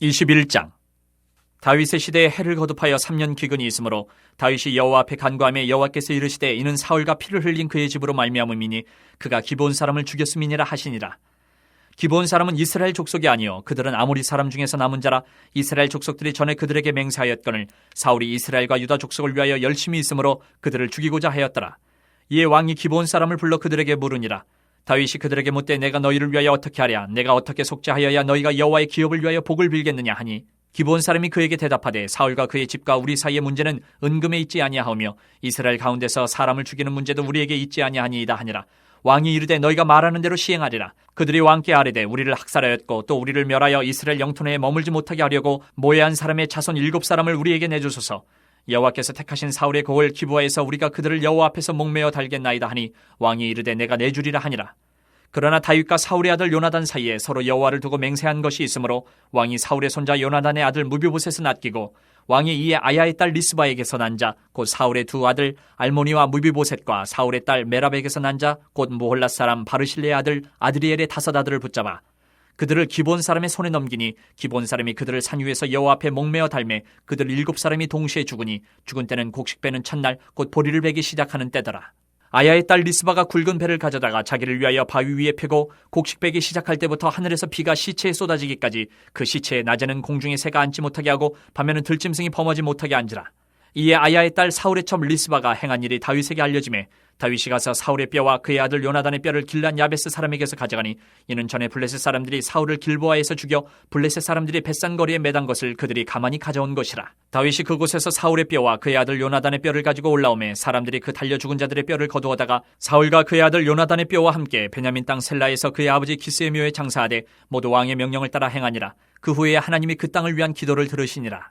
21장. 다윗의 시대에 해를 거듭하여 3년 기근이 있으므로 다윗이 여호와 앞에 간구하며 여호와께서 이르시되 이는 사울과 피를 흘린 그의 집으로 말미암음이니 그가 기브온 사람을 죽였음이니라 하시니라. 기브온 사람은 이스라엘 족속이 아니요 그들은 아모리 사람 중에서 남은 자라. 이스라엘 족속들이 전에 그들에게 맹세하였거늘 사울이 이스라엘과 유다 족속을 위하여 열심히 있으므로 그들을 죽이고자 하였더라. 이에 왕이 기브온 사람을 불러 그들에게 물으니라. 다윗이 그들에게 묻되 내가 너희를 위하여 어떻게 하랴? 내가 어떻게 속죄하여야 너희가 여호와의 기업을 위하여 복을 빌겠느냐 하니 기브온 사람이 그에게 대답하되 사울과 그의 집과 우리 사이의 문제는 은금에 있지 아니하오며 이스라엘 가운데서 사람을 죽이는 문제도 우리에게 있지 아니하니이다 하니라. 왕이 이르되 너희가 말하는 대로 시행하리라. 그들이 왕께 아뢰되 우리를 학살하였고 또 우리를 멸하여 이스라엘 영토 내에 머물지 못하게 하려고 모해한 사람의 자손 7사람을 우리에게 내주소서. 여호와께서 택하신 사울의 고을 기브아에서 우리가 그들을 여호와 앞에서 목매어 달겠나이다 하니 왕이 이르되 내가 내주리라 하니라. 그러나 다윗과 사울의 아들 요나단 사이에 서로 여호와를 두고 맹세한 것이 있으므로 왕이 사울의 손자 요나단의 아들 무비보셋을 낫기고 왕이 이에 아야의 딸 리스바에게서 난 자 곧 사울의 두 아들 알모니와 무비보셋과 사울의 딸 메랍에게서 난 자 곧 무홀랏 사람 바르실레의 아들 아드리엘의 5 아들을 붙잡아 그들을 기브온 사람의 손에 넘기니 기브온 사람이 그들을 산 위에서 여호와 앞에 목매어 달매 그들 7사람이 동시에 죽으니 죽은 때는 곡식 베는 첫날 곧 보리를 베기 시작하는 때더라. 아야의 딸 리스바가 굵은 배를 가져다가 자기를 위하여 바위 위에 펴고 곡식 베기 시작할 때부터 하늘에서 비가 시체에 쏟아지기까지 그 시체에 낮에는 공중에 새가 앉지 못하게 하고 밤에는 들짐승이 범하지 못하게 앉으라. 이에 아야의 딸 사울의 첩 리스바가 행한 일이 다윗에게 알려지매 다윗이 가서 사울의 뼈와 그의 아들 요나단의 뼈를 길란 야베스 사람에게서 가져가니 이는 전에 블레셋 사람들이 사울을 길보아에서 죽여 블레셋 사람들이 벳산거리에 매단 것을 그들이 가만히 가져온 것이라. 다윗이 그곳에서 사울의 뼈와 그의 아들 요나단의 뼈를 가지고 올라오매 사람들이 그 달려 죽은 자들의 뼈를 거두어다가 사울과 그의 아들 요나단의 뼈와 함께 베냐민 땅 셀라에서 그의 아버지 기스의 묘에 장사하되 모두 왕의 명령을 따라 행하니라. 그 후에 하나님이 그 땅을 위한 기도를 들으시니라.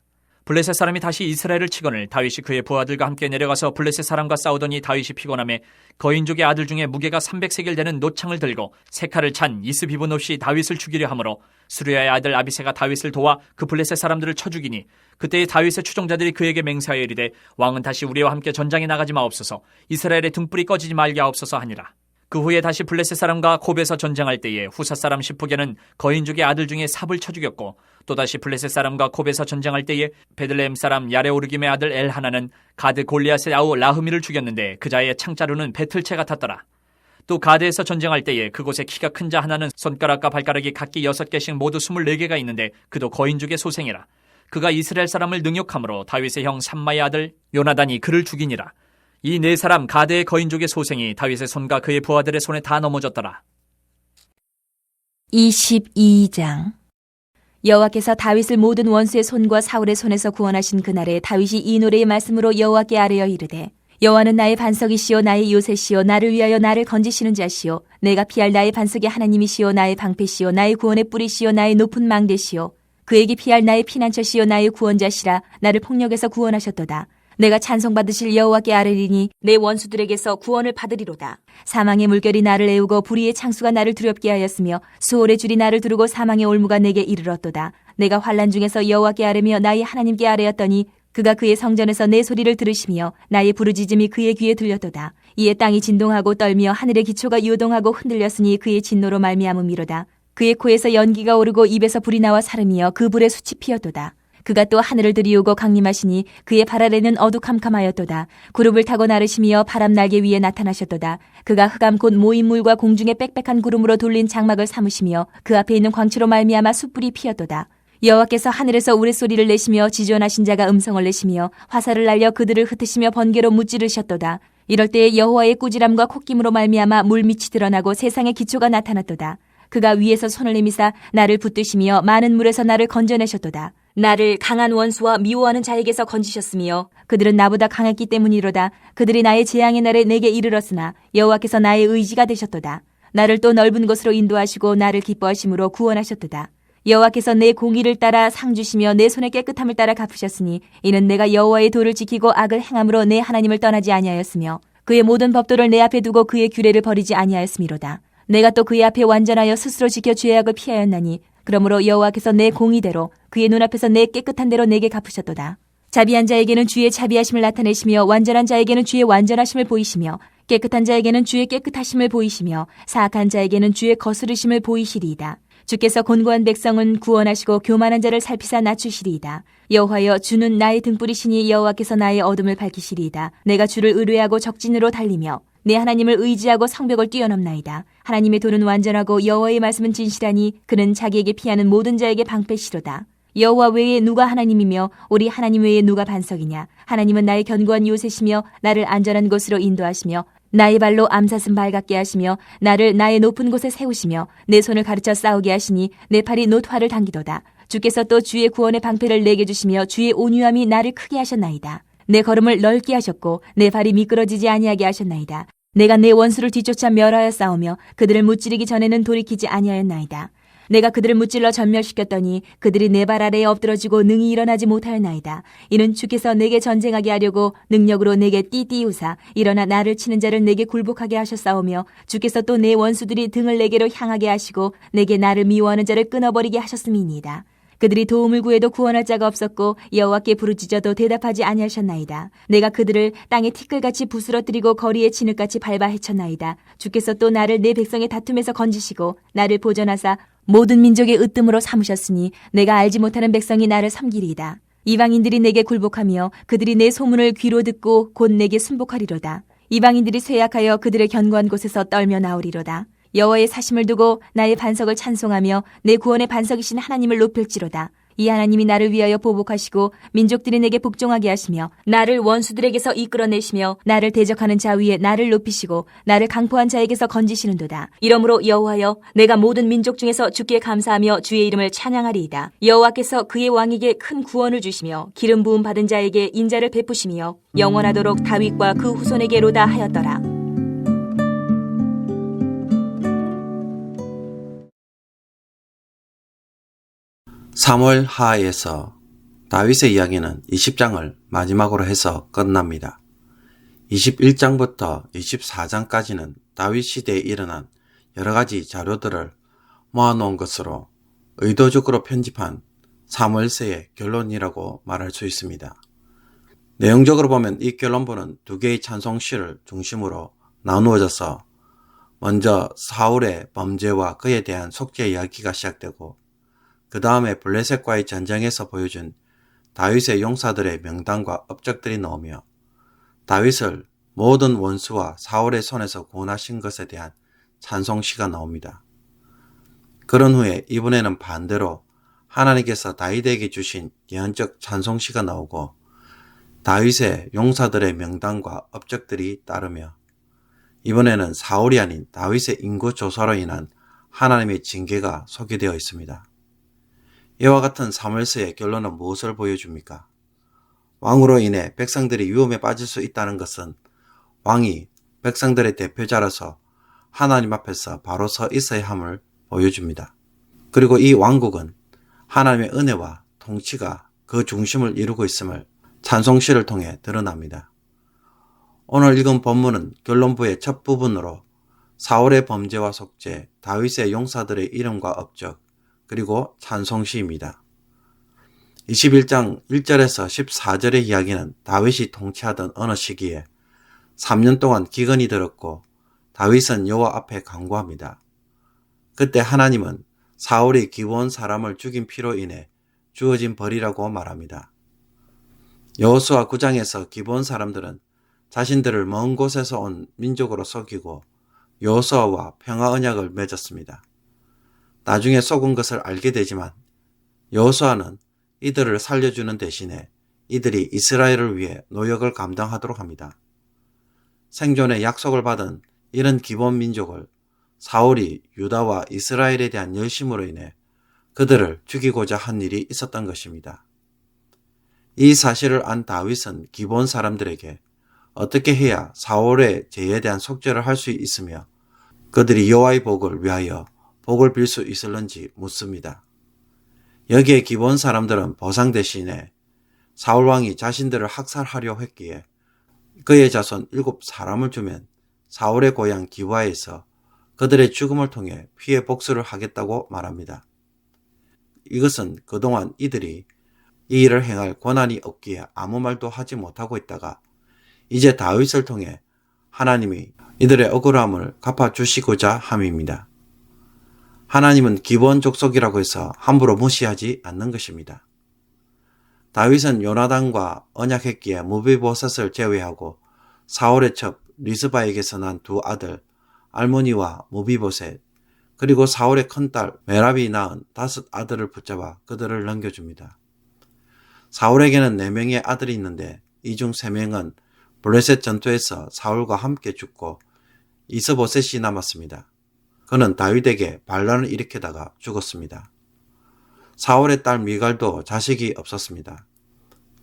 블레셋 사람이 다시 이스라엘을 치거늘 다윗이 그의 부하들과 함께 내려가서 블레셋 사람과 싸우더니 다윗이 피곤하며 거인족의 아들 중에 무게가 300세겔 되는 노창을 들고 세 칼을 찬 이스비브노시 다윗을 죽이려 하므로 수르야의 아들 아비새가 다윗을 도와 그 블레셋 사람들을 쳐 죽이니 그때의 다윗의 추종자들이 그에게 맹세하여 이르되 왕은 다시 우리와 함께 전장에 나가지 마옵소서. 이스라엘의 등불이 꺼지지 말게 하옵소서 하니라. 그 후에 다시 블레셋 사람과 곱에서 전쟁할 때에 후사 사람 시프게는 거인족의 아들 중에 삽을 쳐 죽였고 또다시 블레셋 사람과 곱에서 전쟁할 때에 베들레헴 사람 야레오르김의 아들 엘하나는 가드 골리앗의 아우 라흐미를 죽였는데 그자의 창자루는 배틀채 같았더라. 또 가드에서 전쟁할 때에 그곳에 키가 큰 자 하나는 손가락과 발가락이 각기 6개씩 모두 24개가 있는데 그도 거인족의 소생이라. 그가 이스라엘 사람을 능욕함으로 다윗의 형 샴마의 아들 요나단이 그를 죽이니라. 이 4사람 가드의 거인족의 소생이 다윗의 손과 그의 부하들의 손에 다 넘어졌더라. 22장. 여호와께서 다윗을 모든 원수의 손과 사울의 손에서 구원하신 그날에 다윗이 이 노래의 말씀으로 여호와께 아뢰어 이르되 여호와는 나의 반석이시요 나의 요새시요 나를 위하여 나를 건지시는 자시요 내가 피할 나의 반석의 하나님이시요 나의 방패시요 나의 구원의 뿌리시요 나의 높은 망대시요 그에게 피할 나의 피난처시요 나의 구원자시라. 나를 폭력에서 구원하셨도다. 내가 찬송받으실 여호와께 아뢰리니 내 원수들에게서 구원을 받으리로다. 사망의 물결이 나를 애우고 불의의 창수가 나를 두렵게 하였으며 수월의 줄이 나를 두르고 사망의 올무가 내게 이르렀도다. 내가 환난 중에서 여호와께 아뢰며 나의 하나님께 아뢰었더니 그가 그의 성전에서 내 소리를 들으시며 나의 부르짖음이 그의 귀에 들렸도다. 이에 땅이 진동하고 떨며 하늘의 기초가 요동하고 흔들렸으니 그의 진노로 말미암음이로다. 그의 코에서 연기가 오르고 입에서 불이 나와 사름이여 그 불에 숯이 피었도다. 그가 또 하늘을 들이우고 강림하시니 그의 발 아래는 어두캄캄하였도다. 구름을 타고 나르시며 바람 날개 위에 나타나셨도다. 그가 흑암 곧 모인물과 공중에 빽빽한 구름으로 돌린 장막을 삼으시며 그 앞에 있는 광채로 말미암아 숯불이 피었도다. 여호와께서 하늘에서 우레소리를 내시며 지존하신 자가 음성을 내시며 화살을 날려 그들을 흩으시며 번개로 무찌르셨도다. 이럴 때에 여호와의 꾸지람과 콧김으로 말미암아 물밑이 드러나고 세상의 기초가 나타났도다. 그가 위에서 손을 내미사 나를 붙드시며 많은 물에서 나를 건져내셨도다. 나를 강한 원수와 미워하는 자에게서 건지셨으며 그들은 나보다 강했기 때문이로다. 그들이 나의 재앙의 날에 내게 이르렀으나 여호와께서 나의 의지가 되셨도다. 나를 또 넓은 곳으로 인도하시고 나를 기뻐하심으로 구원하셨도다. 여호와께서 내 공의를 따라 상 주시며 내 손의 깨끗함을 따라 갚으셨으니 이는 내가 여호와의 도를 지키고 악을 행함으로 내 하나님을 떠나지 아니하였으며 그의 모든 법도를 내 앞에 두고 그의 규례를 버리지 아니하였음이로다. 내가 또 그의 앞에 완전하여 스스로 지켜 죄악을 피하였나니 그러므로 여호와께서 내 공의대로 그의 눈앞에서 내 깨끗한 대로 내게 갚으셨도다. 자비한 자에게는 주의 자비하심을 나타내시며 완전한 자에게는 주의 완전하심을 보이시며 깨끗한 자에게는 주의 깨끗하심을 보이시며 사악한 자에게는 주의 거스르심을 보이시리이다. 주께서 곤고한 백성은 구원하시고 교만한 자를 살피사 낮추시리이다. 여호와여, 주는 나의 등불이시니 여호와께서 나의 어둠을 밝히시리이다. 내가 주를 의뢰하고 적진으로 달리며 내 하나님을 의지하고 성벽을 뛰어넘나이다. 하나님의 도는 완전하고 여호와의 말씀은 진실하니 그는 자기에게 피하는 모든 자에게 방패시로다. 여호와 외에 누가 하나님이며 우리 하나님 외에 누가 반석이냐. 하나님은 나의 견고한 요새시며 나를 안전한 곳으로 인도하시며 나의 발로 암사슴 발같게 하시며 나를 나의 높은 곳에 세우시며 내 손을 가르쳐 싸우게 하시니 내 팔이 놋화를 당기도다. 주께서 또 주의 구원의 방패를 내게 주시며 주의 온유함이 나를 크게 하셨나이다. 내 걸음을 넓게 하셨고 내 발이 미끄러지지 아니하게 하셨나이다. 내가 내 원수를 뒤쫓아 멸하여 싸우며 그들을 무찌르기 전에는 돌이키지 아니하였나이다. 내가 그들을 무찔러 전멸시켰더니 그들이 내 발 아래에 엎드러지고 능히 일어나지 못하였나이다. 이는 주께서 내게 전쟁하게 하려고 능력으로 내게 띠띠우사 일어나 나를 치는 자를 내게 굴복하게 하셨사오며 주께서 또 내 원수들이 등을 내게로 향하게 하시고 내게 나를 미워하는 자를 끊어버리게 하셨음이니이다. 그들이 도움을 구해도 구원할 자가 없었고 여호와께 부르짖어도 대답하지 아니하셨나이다. 내가 그들을 땅에 티끌같이 부스러뜨리고 거리에 진흙같이 밟아 헤쳤나이다. 주께서 또 나를 내 백성의 다툼에서 건지시고 나를 보전하사 모든 민족의 으뜸으로 삼으셨으니 내가 알지 못하는 백성이 나를 섬기리이다. 이방인들이 내게 굴복하며 그들이 내 소문을 귀로 듣고 곧 내게 순복하리로다. 이방인들이 쇠약하여 그들의 견고한 곳에서 떨며 나오리로다. 여호와의 사심을 두고 나의 반석을 찬송하며 내 구원의 반석이신 하나님을 높일지로다. 이 하나님이 나를 위하여 보복하시고 민족들이 내게 복종하게 하시며 나를 원수들에게서 이끌어내시며 나를 대적하는 자 위에 나를 높이시고 나를 강포한 자에게서 건지시는도다. 이러므로 여호와여, 내가 모든 민족 중에서 주께 감사하며 주의 이름을 찬양하리이다. 여호와께서 그의 왕에게 큰 구원을 주시며 기름 부음 받은 자에게 인자를 베푸시며 영원하도록 다윗과 그 후손에게로다 하였더라. 사무엘 하에서 다윗의 이야기는 20장을 마지막으로 해서 끝납니다. 21장부터 24장까지는 다윗 시대에 일어난 여러 가지 자료들을 모아놓은 것으로 의도적으로 편집한 사무엘서의 결론이라고 말할 수 있습니다. 내용적으로 보면 이 결론부는 두 개의 찬송시를 중심으로 나누어져서 먼저 사울의 범죄와 그에 대한 속죄 이야기가 시작되고 그 다음에 블레셋과의 전쟁에서 보여준 다윗의 용사들의 명단과 업적들이 나오며 다윗을 모든 원수와 사울의 손에서 구원하신 것에 대한 찬송시가 나옵니다. 그런 후에 이번에는 반대로 하나님께서 다윗에게 주신 예언적 찬송시가 나오고 다윗의 용사들의 명단과 업적들이 따르며 이번에는 사울이 아닌 다윗의 인구조사로 인한 하나님의 징계가 소개되어 있습니다. 이와 같은 사무엘서의 결론은 무엇을 보여줍니까? 왕으로 인해 백성들이 위험에 빠질 수 있다는 것은 왕이 백성들의 대표자로서 하나님 앞에서 바로 서 있어야 함을 보여줍니다. 그리고 이 왕국은 하나님의 은혜와 통치가 그 중심을 이루고 있음을 찬송시를 통해 드러납니다. 오늘 읽은 본문은 결론부의 첫 부분으로 사울의 범죄와 속죄, 다윗의 용사들의 이름과 업적, 그리고 찬송시입니다. 21장 1절에서 14절의 이야기는 다윗이 통치하던 어느 시기에 3년 동안 기근이 들었고 다윗은 여호와 앞에 간구합니다. 그때 하나님은 사울이 기브온 사람을 죽인 피로 인해 주어진 벌이라고 말합니다. 여호수아 9장에서 기브온 사람들은 자신들을 먼 곳에서 온 민족으로 속이고 여호수아와 평화 언약을 맺었습니다. 나중에 속은 것을 알게 되지만 여호수아는 이들을 살려주는 대신에 이들이 이스라엘을 위해 노역을 감당하도록 합니다. 생존의 약속을 받은 이런 기본 민족을 사울이 유다와 이스라엘에 대한 열심으로 인해 그들을 죽이고자 한 일이 있었던 것입니다. 이 사실을 안 다윗은 기본 사람들에게 어떻게 해야 사울의 죄에 대한 속죄를 할 수 있으며 그들이 여호와의 복을 위하여 복을 빌 수 있을는지 묻습니다. 여기에 기본 사람들은 보상 대신에 사울왕이 자신들을 학살하려 했기에 그의 자손 7사람을 주면 사울의 고향 기브아에서 그들의 죽음을 통해 피해 복수를 하겠다고 말합니다. 이것은 그동안 이들이 이 일을 행할 권한이 없기에 아무 말도 하지 못하고 있다가 이제 다윗을 통해 하나님이 이들의 억울함을 갚아주시고자 함입니다. 하나님은 기본 족속이라고 해서 함부로 무시하지 않는 것입니다. 다윗은 요나단과 언약했기에 무비보셋을 제외하고 사울의 첩 리스바에게서 난 두 아들 알모니와 무비보셋 그리고 사울의 큰딸 메랍이 낳은 5 아들을 붙잡아 그들을 넘겨줍니다. 사울에게는 4명의 아들이 있는데 이 중 3명은 블레셋 전투에서 사울과 함께 죽고 이스보셋이 남았습니다. 그는 다윗에게 반란을 일으키다가 죽었습니다. 사울의 딸 미갈도 자식이 없었습니다.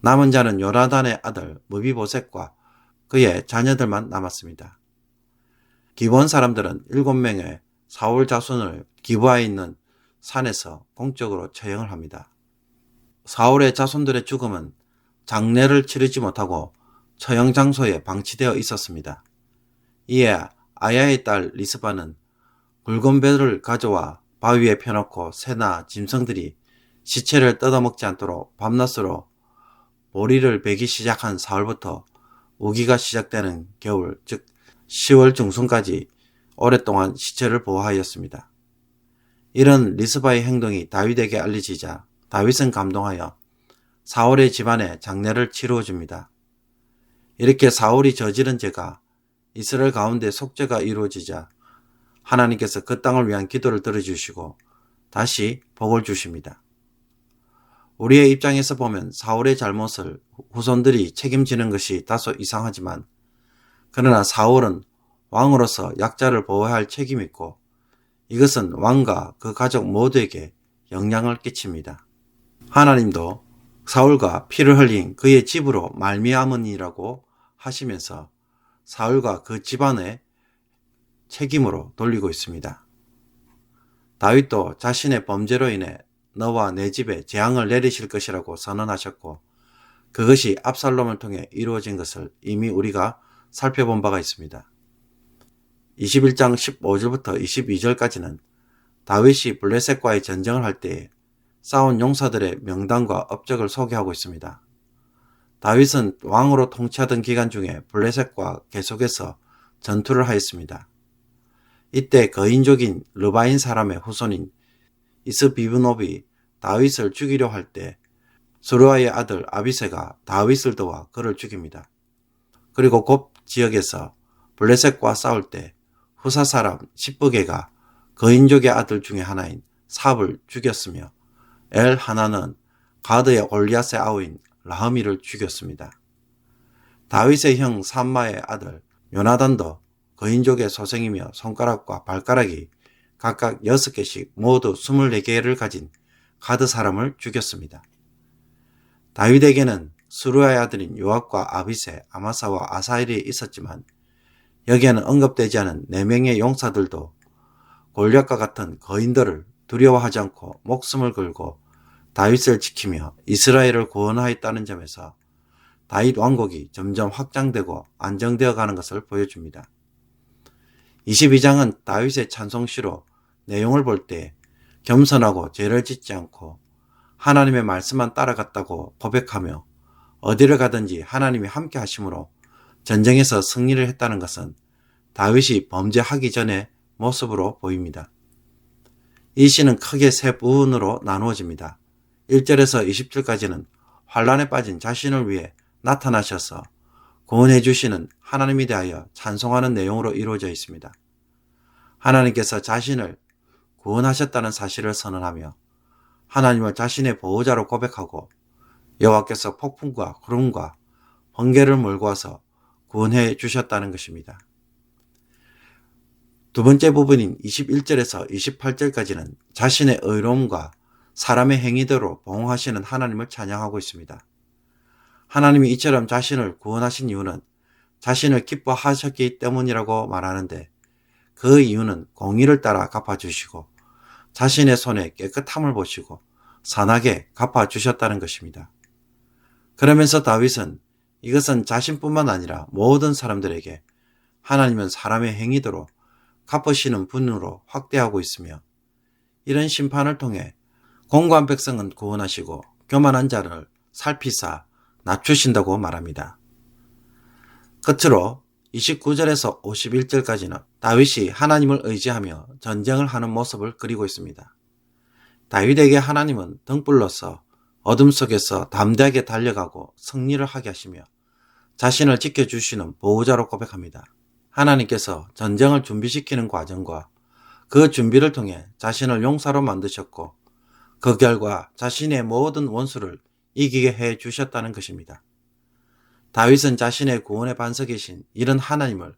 남은 자는 요나단의 아들 무비보셋과 그의 자녀들만 남았습니다. 기브온 사람들은 7명의 사울 자손을 기브아에 있는 산에서 공적으로 처형을 합니다. 사울의 자손들의 죽음은 장례를 치르지 못하고 처형 장소에 방치되어 있었습니다. 이에 아야의 딸 리스바는 굵은 배를 가져와 바위에 펴놓고 새나 짐승들이 시체를 뜯어먹지 않도록 밤낮으로 보리를 베기 시작한 사흘부터 우기가 시작되는 겨울, 즉 10월 중순까지 오랫동안 시체를 보호하였습니다. 이런 리스바의 행동이 다윗에게 알려지자 다윗은 감동하여 사울의 집안에 장례를 치루어 줍니다. 이렇게 사울이 저지른 죄가 이스라엘 가운데 속죄가 이루어지자 하나님께서 그 땅을 위한 기도를 들어주시고 다시 복을 주십니다. 우리의 입장에서 보면 사울의 잘못을 후손들이 책임지는 것이 다소 이상하지만 그러나 사울은 왕으로서 약자를 보호해야 할 책임이 있고 이것은 왕과 그 가족 모두에게 영향을 끼칩니다. 하나님도 사울과 피를 흘린 그의 집으로 말미암으니라고 하시면서 사울과 그 집안의 책임으로 돌리고 있습니다. 다윗도 자신의 범죄로 인해 너와 내 집에 재앙을 내리실 것이라고 선언하셨고 그것이 압살롬을 통해 이루어진 것을 이미 우리가 살펴본 바가 있습니다. 21장 15절부터 22절까지는 다윗이 블레셋과의 전쟁을 할 때에 싸운 용사들의 명단과 업적을 소개하고 있습니다. 다윗은 왕으로 통치하던 기간 중에 블레셋과 계속해서 전투를 하였습니다. 이때 거인족인 르바인 사람의 후손인 이스비브노비 다윗을 죽이려 할 때 스루아의 아들 아비새가 다윗을 도와 그를 죽입니다. 그리고 곱 지역에서 블레셋과 싸울 때 후사 사람 십부게가 거인족의 아들 중에 하나인 삽을 죽였으며 엘 하나는 가드의 골리앗의 아우인 라흐미를 죽였습니다. 다윗의 형 삼마의 아들 요나단도 거인족의 소생이며 손가락과 발가락이 각각 6개씩 모두 24개를 가진 가드 사람을 죽였습니다. 다윗에게는 스루야의 아들인 요압과 아비새, 아마사와 아사엘이 있었지만 여기에는 언급되지 않은 4명의 용사들도 골리앗과 같은 거인들을 두려워하지 않고 목숨을 걸고 다윗을 지키며 이스라엘을 구원하였다는 점에서 다윗 왕국이 점점 확장되고 안정되어 가는 것을 보여줍니다. 22장은 다윗의 찬송시로 내용을 볼 때 겸손하고 죄를 짓지 않고 하나님의 말씀만 따라갔다고 고백하며 어디를 가든지 하나님이 함께 하심으로 전쟁에서 승리를 했다는 것은 다윗이 범죄하기 전의 모습으로 보입니다. 이 시는 크게 3부분으로 나누어집니다. 1절에서 20절까지는 환란에 빠진 자신을 위해 나타나셔서 구원해 주시는 하나님에 대하여 찬송하는 내용으로 이루어져 있습니다. 하나님께서 자신을 구원하셨다는 사실을 선언하며 하나님을 자신의 보호자로 고백하고 여호와께서 폭풍과 구름과 번개를 몰고 와서 구원해 주셨다는 것입니다. 두 번째 부분인 21절에서 28절까지는 자신의 의로움과 사람의 행위대로 보호하시는 하나님을 찬양하고 있습니다. 하나님이 이처럼 자신을 구원하신 이유는 자신을 기뻐하셨기 때문이라고 말하는데 그 이유는 공의를 따라 갚아주시고 자신의 손에 깨끗함을 보시고 선하게 갚아주셨다는 것입니다. 그러면서 다윗은 이것은 자신뿐만 아니라 모든 사람들에게 하나님은 사람의 행위대로 갚으시는 분으로 확대하고 있으며 이런 심판을 통해 공고한 백성은 구원하시고 교만한 자를 살피사 낮추신다고 말합니다. 끝으로 29절에서 51절까지는 다윗이 하나님을 의지하며 전쟁을 하는 모습을 그리고 있습니다. 다윗에게 하나님은 등불로서 어둠 속에서 담대하게 달려가고 승리를 하게 하시며 자신을 지켜주시는 보호자로 고백합니다. 하나님께서 전쟁을 준비시키는 과정과 그 준비를 통해 자신을 용사로 만드셨고 그 결과 자신의 모든 원수를 이기게 해 주셨다는 것입니다. 다윗은 자신의 구원의 반석이신 이런 하나님을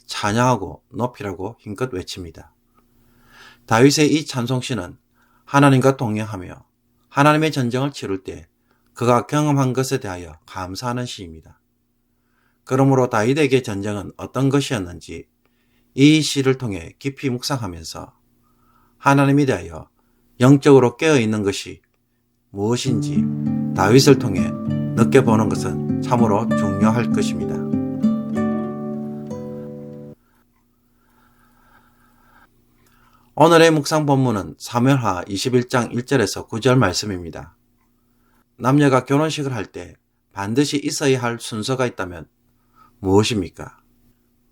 찬양하고 높이라고 힘껏 외칩니다. 다윗의 이 찬송시는 하나님과 동행하며 하나님의 전쟁을 치를 때 그가 경험한 것에 대하여 감사하는 시입니다. 그러므로 다윗에게 전쟁은 어떤 것이었는지 이 시를 통해 깊이 묵상하면서 하나님에 대하여 영적으로 깨어있는 것이 무엇인지 다윗을 통해 느껴보는 것은 참으로 중요할 것입니다. 오늘의 묵상 본문은 사무엘하 21장 1절에서 9절 말씀입니다. 남녀가 결혼식을 할 때 반드시 있어야 할 순서가 있다면 무엇입니까?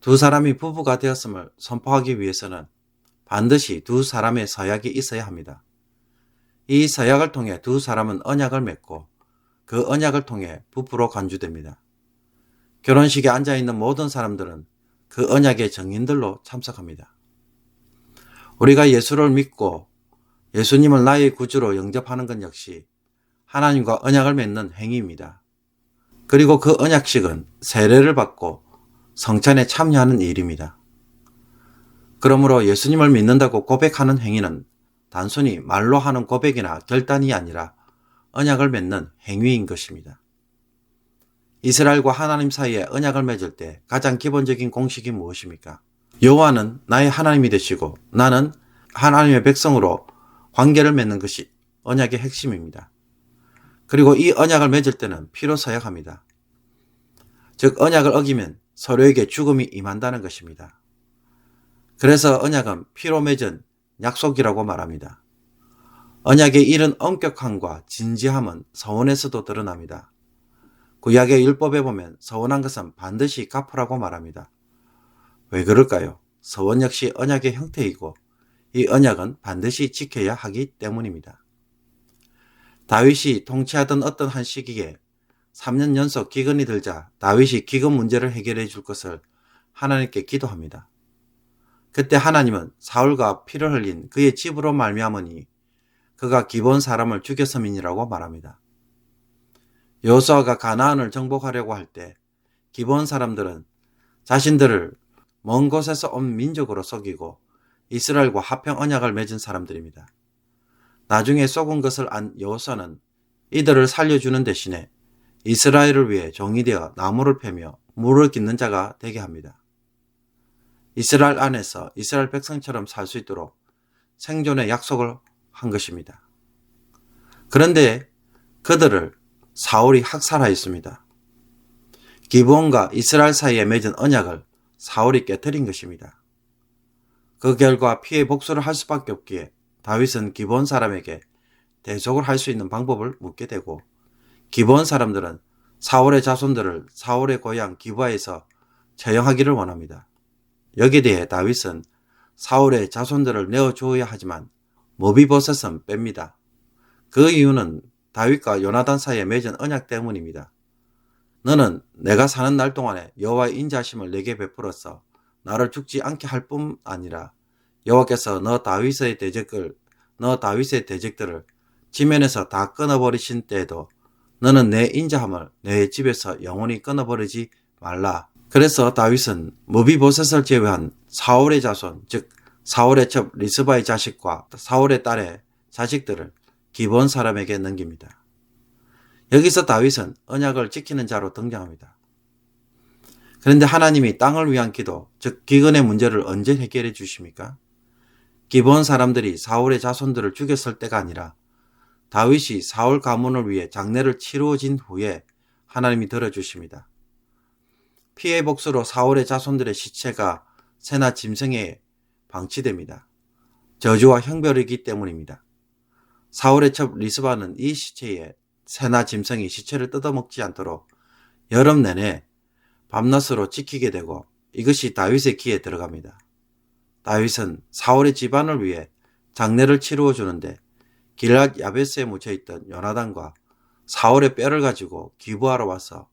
두 사람이 부부가 되었음을 선포하기 위해서는 반드시 두 사람의 서약이 있어야 합니다. 이 서약을 통해 두 사람은 언약을 맺고 그 언약을 통해 부부로 간주됩니다. 결혼식에 앉아있는 모든 사람들은 그 언약의 증인들로 참석합니다. 우리가 예수를 믿고 예수님을 나의 구주로 영접하는 것 역시 하나님과 언약을 맺는 행위입니다. 그리고 그 언약식은 세례를 받고 성찬에 참여하는 일입니다. 그러므로 예수님을 믿는다고 고백하는 행위는 단순히 말로 하는 고백이나 결단이 아니라 언약을 맺는 행위인 것입니다. 이스라엘과 하나님 사이에 언약을 맺을 때 가장 기본적인 공식이 무엇입니까? 여호와는 나의 하나님이 되시고 나는 하나님의 백성으로 관계를 맺는 것이 언약의 핵심입니다. 그리고 이 언약을 맺을 때는 피로 서약합니다. 즉 언약을 어기면 서로에게 죽음이 임한다는 것입니다. 그래서 언약은 피로 맺은 약속이라고 말합니다. 언약의 이른 엄격함과 진지함은 서원에서도 드러납니다. 구약의 율법에 보면 서원한 것은 반드시 갚으라고 말합니다. 왜 그럴까요? 서원 역시 언약의 형태이고 이 언약은 반드시 지켜야 하기 때문입니다. 다윗이 통치하던 어떤 한 시기에 3년 연속 기근이 들자 다윗이 기근 문제를 해결해 줄 것을 하나님께 기도합니다. 그때 하나님은 사울과 피를 흘린 그의 집으로 말미암으니 그가 기브온 사람을 죽였음이니라고 말합니다. 여호수아가 가나안을 정복하려고 할 때 기브온 사람들은 자신들을 먼 곳에서 온 민족으로 속이고 이스라엘과 화평 언약을 맺은 사람들입니다. 나중에 속은 것을 안 여호수아는 이들을 살려주는 대신에 이스라엘을 위해 종이 되어 나무를 패며 물을 깃는 자가 되게 합니다. 이스라엘 안에서 이스라엘 백성처럼 살 수 있도록 생존의 약속을 한 것입니다. 그런데 그들을 사울이 학살하였습니다. 기브온과 이스라엘 사이에 맺은 언약을 사울이 깨뜨린 것입니다. 그 결과 피해 복수를 할 수밖에 없기에 다윗은 기브온 사람에게 대속을 할 수 있는 방법을 묻게 되고 기브온 사람들은 사울의 자손들을 사울의 고향 기브아에서 처형하기를 원합니다. 여기에 대해 다윗은 사울의 자손들을 내어주어야 하지만 모비보셋은 뺍니다. 그 이유는 다윗과 요나단 사이에 맺은 언약 때문입니다. 너는 내가 사는 날 동안에 여호와의 인자하심을 내게 베풀어서 나를 죽지 않게 할 뿐 아니라 여호와께서 너 다윗의 대적들을 지면에서 다 끊어버리신 때에도 너는 내 인자함을 내 집에서 영원히 끊어버리지 말라. 그래서 다윗은 모비보셋을 제외한 사울의 자손, 즉 사울의 첩 리스바의 자식과 사울의 딸의 자식들을 기브온 사람에게 넘깁니다. 여기서 다윗은 언약을 지키는 자로 등장합니다. 그런데 하나님이 땅을 위한 기도, 즉 기근의 문제를 언제 해결해 주십니까? 기브온 사람들이 사울의 자손들을 죽였을 때가 아니라 다윗이 사울 가문을 위해 장례를 치루어진 후에 하나님이 들어주십니다. 피해 복수로 사울의 자손들의 시체가 새나 짐승에 방치됩니다. 저주와 형벌이기 때문입니다. 사울의 첩 리스바는 이 시체에 새나 짐승이 시체를 뜯어먹지 않도록 여름 내내 밤낮으로 지키게 되고 이것이 다윗의 귀에 들어갑니다. 다윗은 사울의 집안을 위해 장례를 치루어 주는데 길앗 야베스에 묻혀있던 요나단과 사울의 뼈를 가지고 기부하러 와서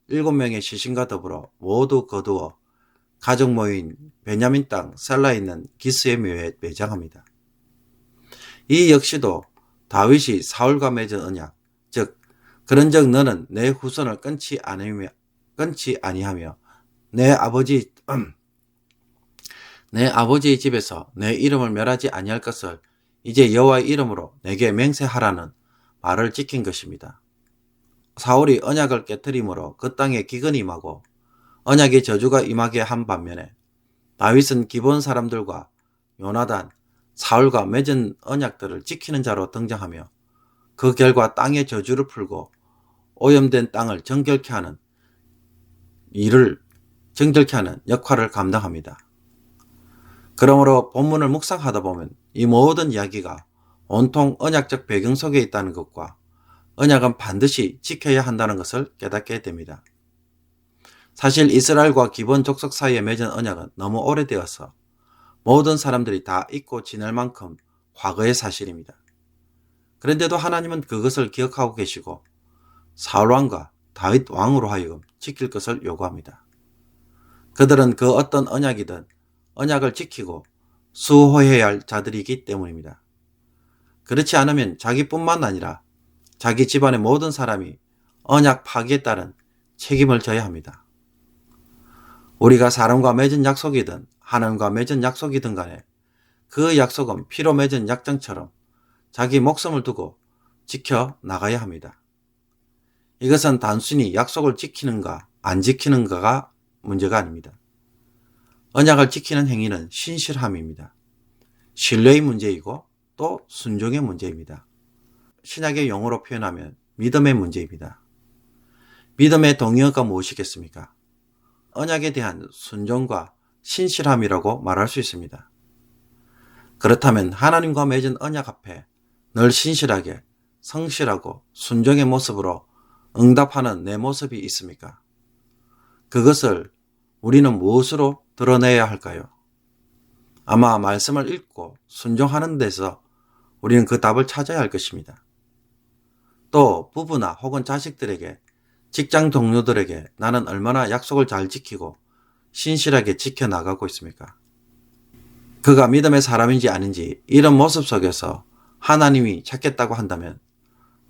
7명의 시신과 더불어 모두 거두어 가족 모인 베냐민 땅 셀라에 있는 기스의 묘에 매장합니다. 이 역시도 다윗이 사울과 맺은 언약, 즉 그런즉 너는 내 후손을 끊지 아니하며 내 아버지의 집에서 내 이름을 멸하지 아니할 것을 이제 여호와의 이름으로 내게 맹세하라는 말을 지킨 것입니다. 사울이 언약을 깨뜨림으로 그 땅에 기근이 임하고 언약의 저주가 임하게 한 반면에 다윗은 기본 사람들과 요나단, 사울과 맺은 언약들을 지키는 자로 등장하며 그 결과 땅의 저주를 풀고 오염된 땅을 정결케 하는 역할을 감당합니다. 그러므로 본문을 묵상하다 보면 이 모든 이야기가 온통 언약적 배경 속에 있다는 것과 언약은 반드시 지켜야 한다는 것을 깨닫게 됩니다. 사실 이스라엘과 기본 족속 사이에 맺은 언약은 너무 오래되어서 모든 사람들이 다 잊고 지낼 만큼 과거의 사실입니다. 그런데도 하나님은 그것을 기억하고 계시고 사울왕과 다윗 왕으로 하여금 지킬 것을 요구합니다. 그들은 그 어떤 언약이든 언약을 지키고 수호해야 할 자들이기 때문입니다. 그렇지 않으면 자기뿐만 아니라 자기 집안의 모든 사람이 언약 파기에 따른 책임을 져야 합니다. 우리가 사람과 맺은 약속이든 하나님과 맺은 약속이든 간에 그 약속은 피로 맺은 약정처럼 자기 목숨을 두고 지켜 나가야 합니다. 이것은 단순히 약속을 지키는가 안 지키는가가 문제가 아닙니다. 언약을 지키는 행위는 신실함입니다. 신뢰의 문제이고 또 순종의 문제입니다. 신약의 용어로 표현하면 믿음의 문제입니다. 믿음의 동의어가 무엇이겠습니까? 언약에 대한 순종과 신실함이라고 말할 수 있습니다. 그렇다면 하나님과 맺은 언약 앞에 늘 신실하게 성실하고 순종의 모습으로 응답하는 내 모습이 있습니까? 그것을 우리는 무엇으로 드러내야 할까요? 아마 말씀을 읽고 순종하는 데서 우리는 그 답을 찾아야 할 것입니다. 또 부부나 혹은 자식들에게, 직장 동료들에게 나는 얼마나 약속을 잘 지키고 신실하게 지켜나가고 있습니까? 그가 믿음의 사람인지 아닌지 이런 모습 속에서 하나님이 찾겠다고 한다면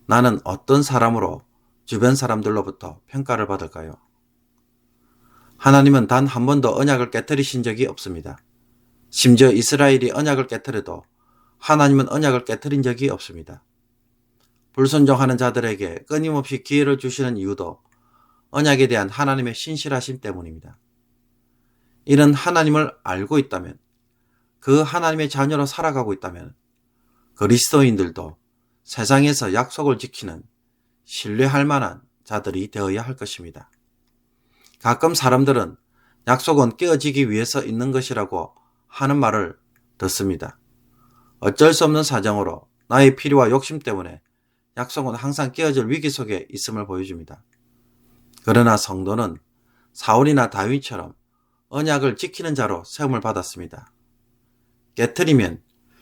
나는 어떤 사람으로 주변 사람들로부터 평가를 받을까요? 하나님은 단 한 번도 언약을 깨뜨리신 적이 없습니다. 심지어 이스라엘이 언약을 깨뜨려도 하나님은 언약을 깨뜨린 적이 없습니다. 불순종하는 자들에게 끊임없이 기회를 주시는 이유도 언약에 대한 하나님의 신실하심 때문입니다. 이런 하나님을 알고 있다면, 그 하나님의 자녀로 살아가고 있다면 그리스도인들도 세상에서 약속을 지키는 신뢰할 만한 자들이 되어야 할 것입니다. 가끔 사람들은 약속은 깨어지기 위해서 있는 것이라고 하는 말을 듣습니다. 어쩔 수 없는 사정으로 나의 필요와 욕심 때문에 약속은 항상 깨어질 위기 속에 있음을 보여줍니다. 그러나 성도는 사울이나 다윗처럼 언약을 지키는 자로 세움을 받았습니다. 깨트리면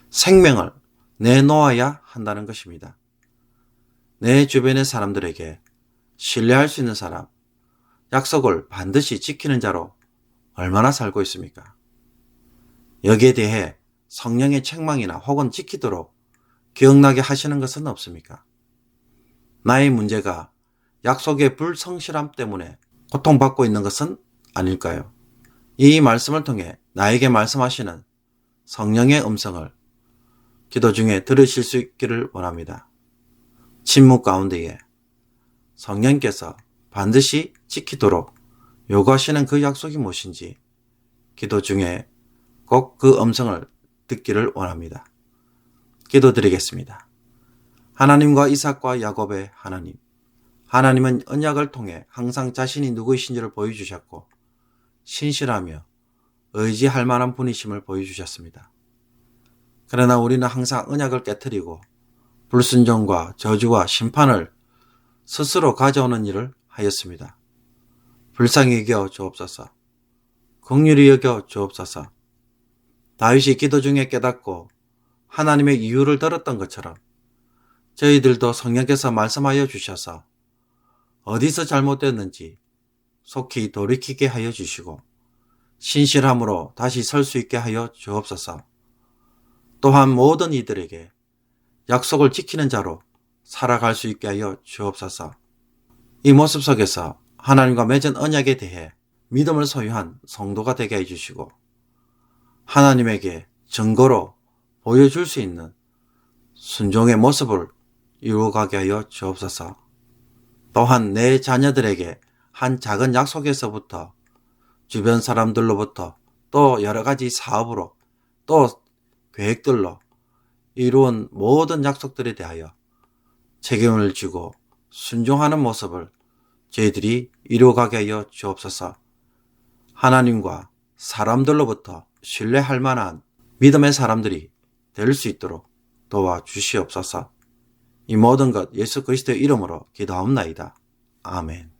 생명을 내놓아야 한다는 것입니다. 내 주변의 사람들에게 신뢰할 수 있는 사람, 약속을 반드시 지키는 자로 얼마나 살고 있습니까? 여기에 대해 성령의 책망이나 혹은 지키도록 기억나게 하시는 것은 없습니까? 나의 문제가 약속의 불성실함 때문에 고통받고 있는 것은 아닐까요? 이 말씀을 통해 나에게 말씀하시는 성령의 음성을 기도 중에 들으실 수 있기를 원합니다. 침묵 가운데에 성령께서 반드시 지키도록 요구하시는 그 약속이 무엇인지 기도 중에 꼭 그 음성을 듣기를 원합니다. 기도드리겠습니다. 하나님과 이삭과 야곱의 하나님, 하나님은 언약을 통해 항상 자신이 누구이신지를 보여주셨고 신실하며 의지할 만한 분이심을 보여주셨습니다. 그러나 우리는 항상 언약을 깨트리고 불순종과 저주와 심판을 스스로 가져오는 일을 하였습니다. 불쌍히 여겨 주옵소서. 긍휼히 여겨 주옵소서. 다윗이 기도 중에 깨닫고 하나님의 이유를 들었던 것처럼 저희들도 성령께서 말씀하여 주셔서 어디서 잘못됐는지 속히 돌이키게 하여 주시고 신실함으로 다시 설 수 있게 하여 주옵소서. 또한 모든 이들에게 약속을 지키는 자로 살아갈 수 있게 하여 주옵소서. 이 모습 속에서 하나님과 맺은 언약에 대해 믿음을 소유한 성도가 되게 해주시고 하나님에게 증거로 보여줄 수 있는 순종의 모습을 이루어가게 하여 주옵소서. 또한 내 자녀들에게 한 작은 약속에서부터 주변 사람들로부터 또 여러 가지 사업으로 또 계획들로 이루은 모든 약속들에 대하여 책임을 지고 순종하는 모습을 저희들이 이루어가게 하여 주옵소서. 하나님과 사람들로부터 신뢰할 만한 믿음의 사람들이 될 수 있도록 도와주시옵소서. 이 모든 것 예수 그리스도의 이름으로 기도하옵나이다. 아멘.